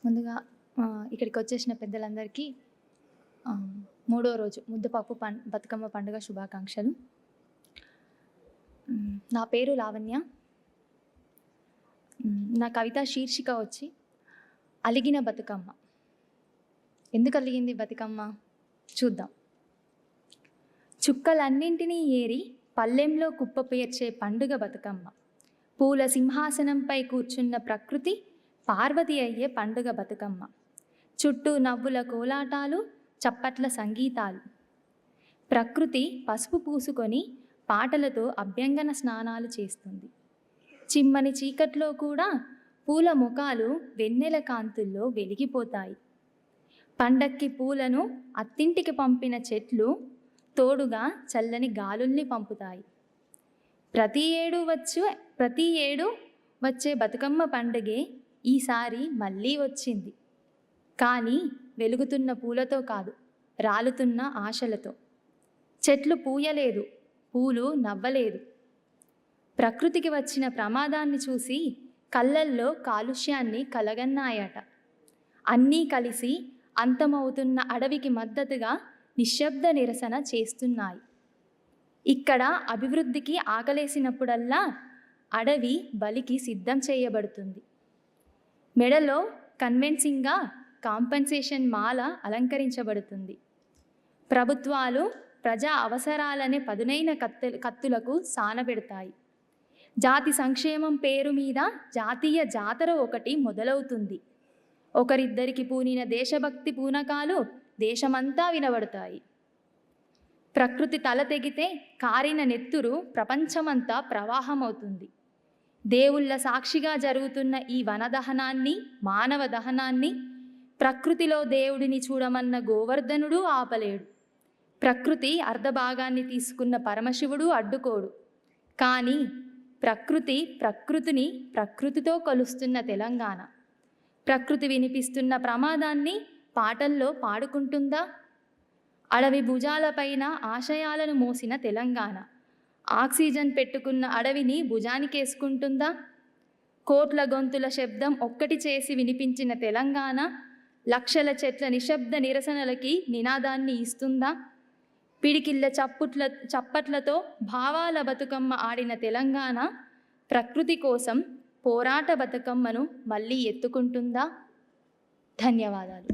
ముందుగా ఇక్కడికి వచ్చేసిన పెద్దలందరికీ మూడో రోజు ముద్దపప్పు బతుకమ్మ పండుగ శుభాకాంక్షలు. నా పేరు లావణ్య. నా కవిత శీర్షిక వచ్చి అలిగిన బతుకమ్మ. ఎందుకు అలిగింది బతుకమ్మ చూద్దాం. చుక్కలన్నింటినీ ఏరి పల్లెంలో కుప్ప పేర్చే పండుగ బతుకమ్మ. పూల సింహాసనంపై కూర్చున్న ప్రకృతి పార్వతి అయ్యే పండుగ బతుకమ్మ. చుట్టూ నవ్వుల కోలాటాలు, చప్పట్ల సంగీతాలు. ప్రకృతి పసుపు పూసుకొని పాటలతో అభ్యంగన స్నానాలు చేస్తుంది. చిమ్మని చీకట్లో కూడా పూల ముఖాలు వెన్నెల కాంతుల్లో వెలిగిపోతాయి. పండక్కి పూలను అత్తింటికి పంపిన చెట్లు తోడుగా చల్లని గాలుల్ని పంపుతాయి. ప్రతి ఏడు వచ్చే బతుకమ్మ పండుగే ఈసారి మళ్ళీ వచ్చింది. కానీ వెలుగుతున్న పూలతో కాదు, రాలుతున్న ఆశలతో. చెట్లు పూయలేదు, పూలు నవ్వలేదు. ప్రకృతికి వచ్చిన ప్రమాదాన్ని చూసి కళ్ళల్లో కాలుష్యాన్ని కలగన్నాయట. అన్నీ కలిసి అంతమవుతున్న అడవికి మద్దతుగా నిశ్శబ్ద నిరసన చేస్తున్నాయి. ఇక్కడ అభివృద్ధికి ఆకలేసినప్పుడల్లా అడవి బలికి సిద్ధం చేయబడుతుంది. మెడలో కన్విన్సింగ్గా కాంపెన్సేషన్ మాల అలంకరించబడుతుంది. ప్రభుత్వాలు ప్రజా అవసరాలనే పదునైన కత్తులకు సానబెడతాయి. జాతి సంక్షేమం పేరు మీద జాతీయ జాతర ఒకటి మొదలవుతుంది. ఒకరిద్దరికి పూనిన దేశభక్తి పూనకాలు దేశమంతా వినబడతాయి. ప్రకృతి తల తెగితే కారిన నెత్తురు ప్రపంచమంతా ప్రవాహమవుతుంది. దేవుళ్ళ సాక్షిగా జరుగుతున్న ఈ వనదహనాన్ని, మానవ దహనాన్ని ప్రకృతిలో దేవుడిని చూడమన్న గోవర్ధనుడు ఆపలేడు. ప్రకృతి అర్ధభాగాన్ని తీసుకున్న పరమశివుడు అడ్డుకోడు. కానీ ప్రకృతితో కొలుస్తున్న తెలంగాణ, ప్రకృతి వినిపిస్తున్న ప్రమాదాన్ని పాటల్లో పాడుకుంటుందా? అడవి భుజాలపైన ఆశయాలను మోసిన తెలంగాణ ఆక్సిజన్ పెట్టుకున్న అడవిని భుజానికేసుకుంటుందా? కోట్ల గొంతుల శబ్దం ఒక్కటి చేసి వినిపించిన తెలంగాణ లక్షల చెట్ల నిశ్శబ్ద నిరసనలకి నినాదాన్ని ఇస్తుందా? పిడికిళ్ళ చప్పట్లతో భావాల బతుకమ్మ ఆడిన తెలంగాణ ప్రకృతి కోసం పోరాట బతుకమ్మను మళ్ళీ ఎత్తుకుంటుందా? ధన్యవాదాలు.